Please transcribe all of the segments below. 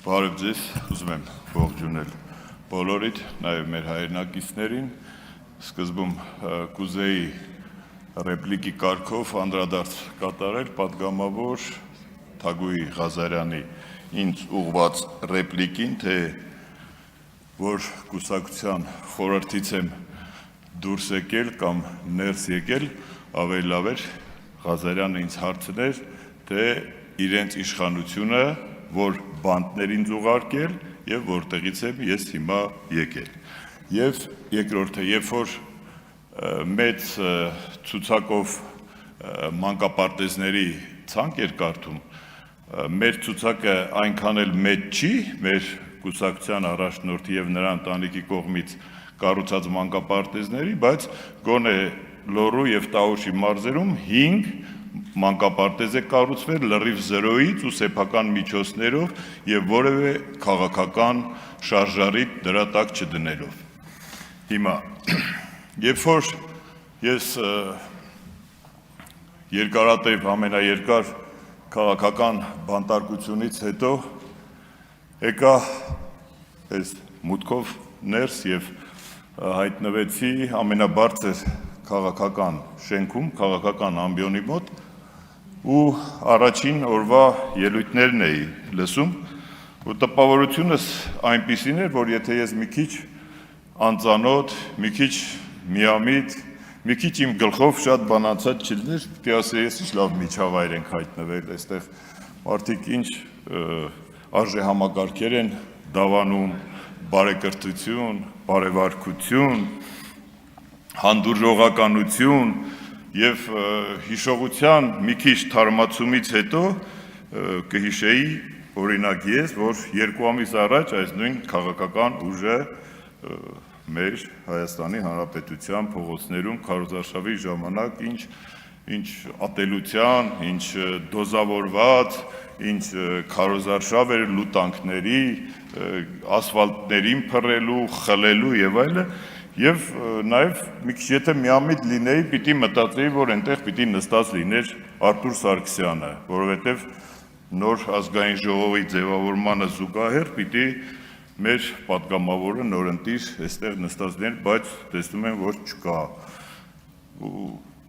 Բարև ձեզ, ուզում եմ ողջունել բոլորիդ, նաև մեր հայրենակիցներին, սկզբում կուզեի ռեպլիկի կարգով անդրադարձ կատարել պատգամավոր Թագուհի Ղազարյանի ինձ ուղղված ռեպլիկին, թե որ կուսակցության խորհրդից եմ դուրս եկել կամ ներս եկել, ավելի լավ էր Ղազարյանը ինձ հարցներ, թե իրենց իշխանությունը որ բանտներին զուգարկել եւ որտեղից եմ ես հիմա եկել։ Եվ երկրորդը, երբ որ մեծ ցուցակով մանկապարտեզների ցանկ էր կարդում, մեր ցուցակը այնքան էլ մեծ չի, մեր կուսակցության առաջնորդի եւ նրա ընտանիքի կողմից կառուցած մանկապարտեզների, բայց գոնե Լոռու եւ Տաուշի մարզերում 5 մանկապարտեզ է կառուցվել լրիվ զրոյից ու սեփական միջոցներով եւ որևէ քաղաքական շարժարիտ դրա տակ չդնելով։ Հիմա, երբ որ ես երկարատև ամենաերկար քաղաքական բանտարկությունից հետո եկա այս մուտքով ներս եւ հայտնվեցի ամենաբարձր քաղաքական շենքում, քաղաքական ամբիոնի մոտ ու առաջին օրվա ելույթներն էի լսում ու տպավորությունս այնպիսին էր, որ եթե ես մի քիչ անծանոթ, մի քիչ միամիտ, մի քիչ իմ գլխով շատ բան անցած չլիներ, պիտի ասեի, ես ինչ լավ միջավայր ենք հայտնվել, այստեղ մարդիկ ինչ արժեհամակարգեր են դավանում, բարեկրթություն, բարևարկություն, հանդուրժողականություն եւ հիշողության մի քիչ թարմացումից հետո կհիշեի օրինակ ես, որ 2 ամիս առաջ այս նույն քաղաքական ուժը մեր Հայաստանի Հանրապետության փողոցներում քարոզարշավի ժամանակ ինչ ատելության, ինչ դոզավորված, ինչ քարոզարշավ էր լուտանքների, ասֆալտներին փռելու, խլելու եւ այլն Եվ նաև մի քիչ եթե միամիտ լինեի, պիտի մտածեի, որ այնտեղ պիտի նստած լիներ Արտուր Սարգսյանը, որովհետև նոր ազգային ժողովի ձևավորմանը զուգահեռ պիտի մեր պատգամավորը նորընտիր այստեղ նստած լիներ, բայց տեսնում եմ, որ չկա։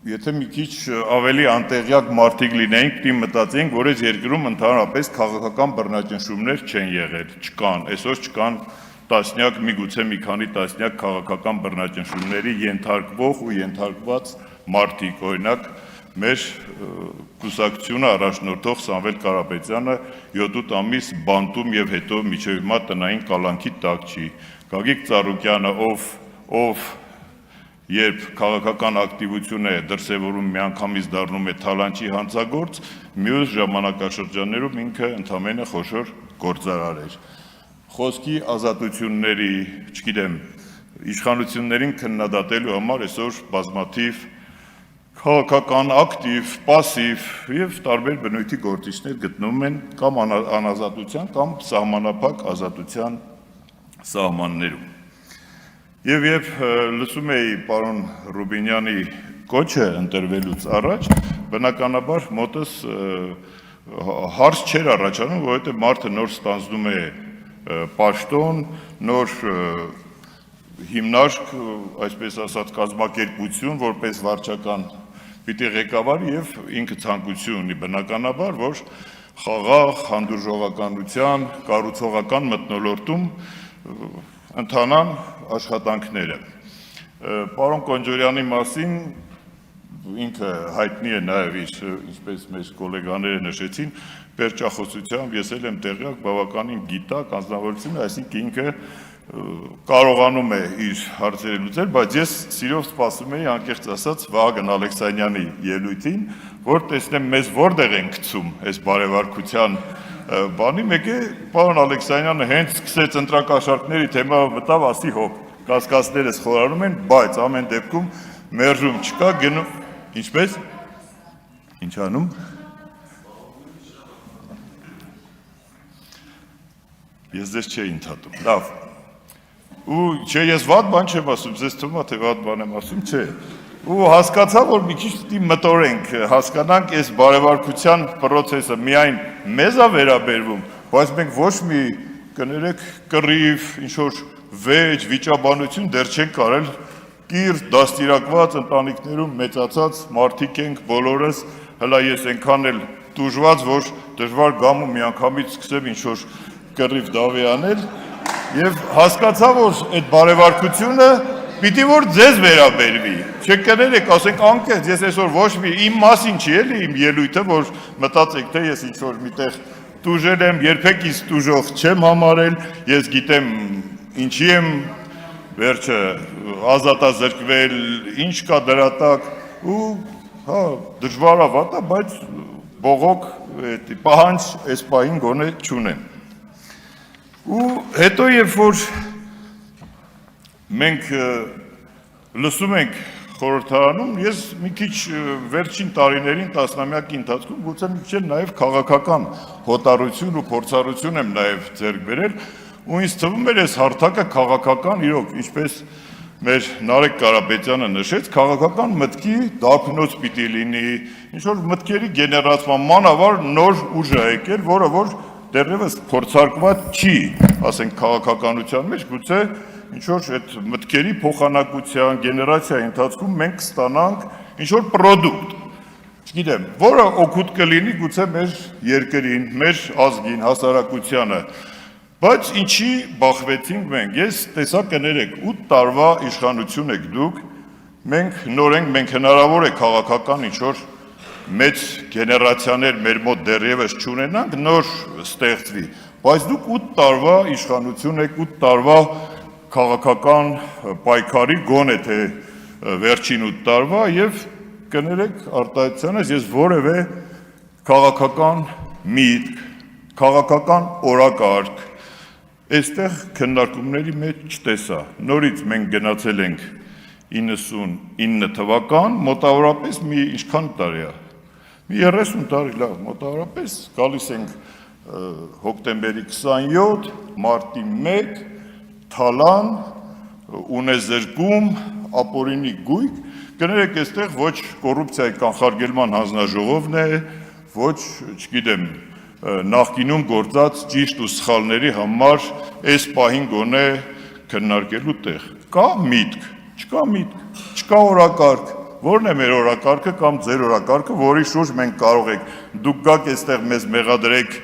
Եթե մի քիչ ավելի անտեղյակ մարդիկ լինեինք, պիտի մտածեինք, որ այս երկրում ընդհանրապես քաղաքական բռնաճնշումներ չեն եղել, չկան, այսօր չկան տասնյակ, միգուցե մի քանի տասնյակ քաղաքական բռնաճնշումների ենթարկվող ու ենթարկված մարդիկ, օրինակ մեր կուսակցությունը առաջնորդող Սամվել Կարապետյանը 7-8 ամիս բանտում եւ հետո մինչեւ հիմա տնային կալանքի տակ չի։ Գագիկ Ծառուկյանը, ով երբ քաղաքական ակտիվություն է դրսևորում միանգամից դառնում է թալանչի հանցագործ, մյուս ժամանակաշրջաններում ինքը ընդամենը խոշոր գործարար էր։ Խոսքի ազատությունների, չգիտեմ, իշխանություններին քննադատելու համար այսօր բազմաթիվ քաղաքական ակտիվ, պասիվ եւ տարբեր բնույթի գործիչներ գտնվում են կամ անազատության կամ սահմանափակ ազատության սահմաններում։ Եվ երբ լսում էի պարոն Ռուբինյանի կոչը ընտրվելուց առաջ, բնականաբար մոտս հարց չէր առաջանում, որովհետեւ մարդը նոր ստանձնում է պաշտոն, նոր հիմնարկ, այսպես ասած, կազմակերպություն, որպես վարչական պիտի ղեկավար եւ ինքը ցանկություն ունի բնականաբար, որ խաղաղ, հանդուրժողականության, կառուցողական մթնոլորտում ընթանան աշխատանքները։ Պարոն Կոնջորյանի մասին ինքը հայտնի է նաև իր, ինչպես մեր գոլեգաները նշեցին, պերճախոսությամբ ես էլ եմ տեղյակ բավականին գիտակ անձնավորություն, այսինքն ինքը կարողանում է իր հարցերը լուծել, բայց ես սիրով սպասում էի անկեղծ ասած Վահագն Ալեքսանյանի ելույթին, որ տեսնեմ մեզ որտեղ են գցում այս բարևարկության բանի, մեկ է պարոն Ալեքսանյանը հենց սկսեց ընտրակաշառքների թեմայով մտավ, ասի հոп, կասկածներս խորարում են, բայց ամեն դեպքում մերժում չկա, գնում, ինչպես, ինչ անում, ես ձեզ չէի ընդհատում, լավ, ու չէ, ես վատ բան չեմ ասում, ձեզ թվում է, թե վատ բան եմ ասում, չէ, ու հասկացա, որ մի քիչ պիտի մտորենք, հասկանանք այս բարևարկության պրոցեսը միայն մեզ է վերաբերվում, բայց մենք ոչ մի կներեք կռիվ, ինչ-որ վեճ, վիճաբանություն դեռ չենք կարել, կիր, դաստիարակված ընտանիքներում մեծացած մարդիկ ենք բոլորս, հլա ես այնքան էլ տուժված, որ դժվար գամ ու միանգամից սկսեմ ինչ-որ կռիվ դավի անել, եւ հասկացա, որ այդ բարեվարկությունը պիտի որ ձեզ վերաբերվի, չկներեք, ասենք անկեղծ, ես այսօր ոչ մի իմ մասին չի էլի իմ ելույթը, որ մտածեք, թե ես ինչ-որ միտեղ տուժել եմ, երբեք ինձ տուժող չեմ համարել, ես գիտեմ ինչի եմ վերջը ազատազրկվել, ինչ կա դրա տակ ու հա դժվար է վատա, բայց բողոք պահանջ այս պահին գոնե չունեմ։ Ու հետո երբ որ մենք լսում ենք խորհրդարանում, ես մի քիչ վերջին տարիներին տասնամյակի ընթացքում գուցե մի քիչ նաև քաղաքական հոտառություն ու փորձառություն եմ նաև ձեռք բերել, ու ինձ թվում էր այս հարթակը քաղաքական իրոք, ինչպես մեր Նարեկ Կարապետյանը նշեց, քաղաքական մտքի դարբնոց պիտի լինի, ինչ-որ մտքերի գեներացման մանավար նոր ուժ է եկել, որը որ դեռևս փորձարկված չի, ասենք քաղաքականության մեջ, գուցե ինչ-որ այդ մտքերի փոխանակության, գեներացիայի ընթացքում մենք կստանանք ինչ-որ պրոդուկտ, չգիտեմ, որը օգուտ կլինի գուցե մեր երկրին, մեր ազգին, հասարակությանը, բայց ինչի բախվեցինք մենք, ես տեսա կներեք, 8 տարվա իշխանություն եք դուք, մենք նոր ենք, մենք հնարավոր է քաղաքական ինչ-որ մեծ գեներացիաներ մեր մոտ դեռևս չունենանք, նոր ստեղծվի, բայց դուք 8 տարվա իշխանություն եք, 8 տարվա քաղաքական պայքարի գոնե թե վերջին 8 տարվա եւ կներեք արտահայտությունից ես որևէ քաղաքական միտք, քաղաքական օրակարգ այստեղ քննարկումների մեջ չտեսա։ Նորից մենք գնացել ենք 99 թվական, մոտավորապես մի ինչքան տարի է։ Մի 30 տարի, լավ, մոտավորապես գալիս ենք հոկտեմբերի 27, մարտի 1, Թալան, ունեզրկում, ապօրինի գույք, կներեք այստեղ ոչ կոռուպցիայի կանխարգելման հանձնաժողովն է, ոչ, չգիտեմ, նախկինում գործած ճիշտ ու սխալների համար այս պահին գոնե քննարկելու տեղ։ Կա միտք, չկա միտք, չկա օրակարգ, որն է մեր օրակարգը կամ ձեր օրակարգը, որի շուրջ մենք կարող ենք դուք գաք այստեղ մեզ մեղադրեք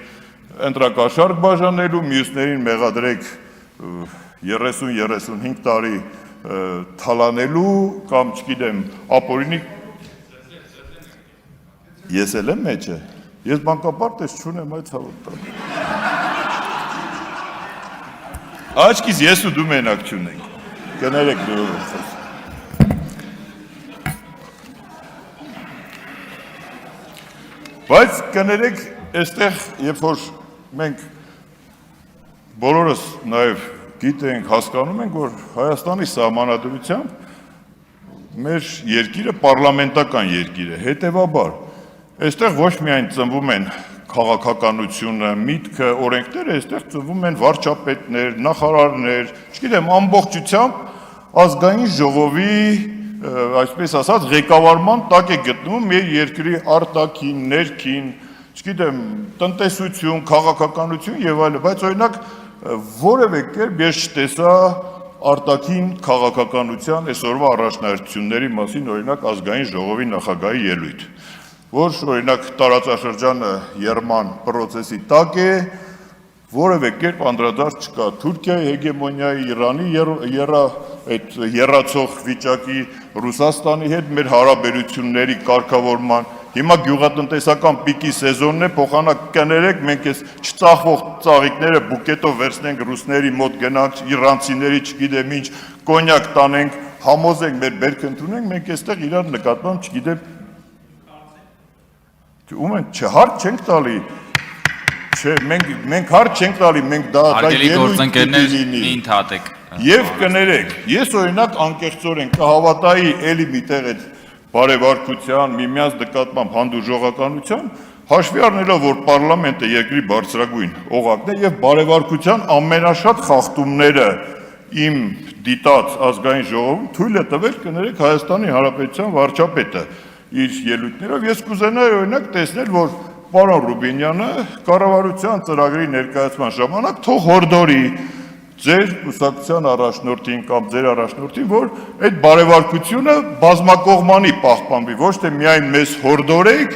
ընտրակաշարք բաժանելու, մյուսներին մեղադրեք 30-35 տարի թալանելու կամ չգիտեմ ապօրինի ես էլ եմ մեջը ես բանկապարտ ես չունեմ այդ հավատը աչքիս ես ու դու մենակ չունենք կներեք դու բայց կներեք այստեղ երբ որ մենք բոլորս նաև գիտենք, հասկանում ենք, որ Հայաստանի սահմանադրությամբ մեր երկիրը պարլամենտական երկիր է, հետևաբար այստեղ ոչ միայն ծնվում են քաղաքականությունը, միտքը, օրենքները, այստեղ ծնվում են վարչապետներ, նախարարներ, չգիտեմ, ամբողջությամբ ազգային ժողովի, այսպես ասած, ղեկավարման տակ է գտնվում մեր երկրի արտաքին, ներքին, չգիտեմ, տնտեսություն, քաղաքականություն եւ այլն, բայց օրինակ որևէ կերպ ես չտեսա արտաքին քաղաքականության այսօրվա առաջնահերթությունների մասին օրինակ ազգային ժողովի նախագահի ելույթ, որ օրինակ տարածաշրջանը եռման process-ի տակ է, որևէ կերպ անդրադարձ չկա Թուրքիայի հեգեմոնիայի, Իրանի այդ եռացող վիճակի, Ռուսաստանի հետ մեր հարաբերությունների կարգավորման Հիմա գյուղատնտեսական պիկի սեզոնն է, փոխանակ կներեք, մենք այս չծախվող ծաղիկները բուկետով վերցնենք ռուսների մոտ գնանք, իրանցիների չգիտեմ ինչ, կոնյակ տանենք, համոզենք մեր բերք ընդունենք, մենք այստեղ իրար նկատմամբ չգիտեմ ում են չհարկ չենք տալի չէ մենք հարկ չենք տալի մենք դա ելույթ լինի ընդհատեք եւ կներեք ես օրինակ անկեղծորեն կհավատայի էլի միտեղ այդ բարեվարկության, միմյանց նկատմամբ հանդուրժողականության, հաշվի առնելով, որ պարլամենտը երկրի բարձրագույն օղակն է եւ բարեվարկության ամենաշատ խախտումները իմ դիտած ազգային ժողովում թույլ է տվել կներեք Հայաստանի Հանրապետության վարչապետը իր ելույթներով ես կուզենայի օրինակ տեսնել, որ պարոն Ռուբինյանը կառավարության ծրագրի ներկայացման ժամանակ թող հորդորի ձեր կուսակցության առաջնորդին կամ ձեր առաջնորդին, որ այդ բարևարկությունը բազմակողմանի պահպանվի, ոչ թե միայն մեզ հորդորեք,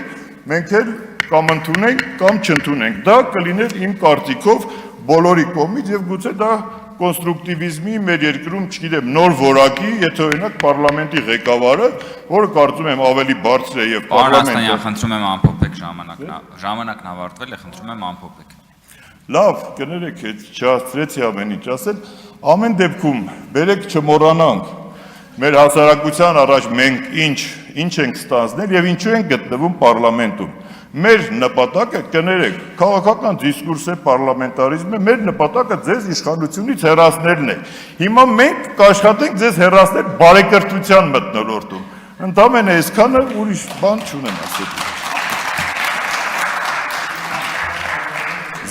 մենք էլ կամ ընդունենք, կամ չընդունենք։ Դա կլիներ իմ կարծիքով բոլորի կողմից եւ գուցե դա կոնստրուկտիվիզմի մեր երկրում, չգիտեմ, նոր որակի, եթե օրինակ պարլամենտի ղեկավարը, որը կարծում եմ ավելի բարձր է եւ պարլամենտը խնդրում եմ ամփոփեք ժամանակն ավարտվել է, խնդրում եմ ամփոփեք։ Լավ, կներեք, այդ չհասցրեցի ամեն ինչ ասել, ամեն դեպքում բերեք չմոռանանք մեր հասարակության առաջ մենք ինչ ենք ստանձնել եւ ինչու ենք գտնվում պարլամենտում։ Մեր նպատակը, կներեք, քաղաքական դիսկուրս է, պարլամենտարիզմ է, մեր նպատակը ձեզ իշխանությունից հեռացնելն է։ Հիմա մենք կաշխատենք ձեզ հեռացնել բարեկրթության մթնոլորտում։ Ընդամենը այսքանը, ուրիշ բան չունեմ ասել։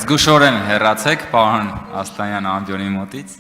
Զգուշորեն հեռացեք պարոն Աստանյան ամբյոնի մոտից։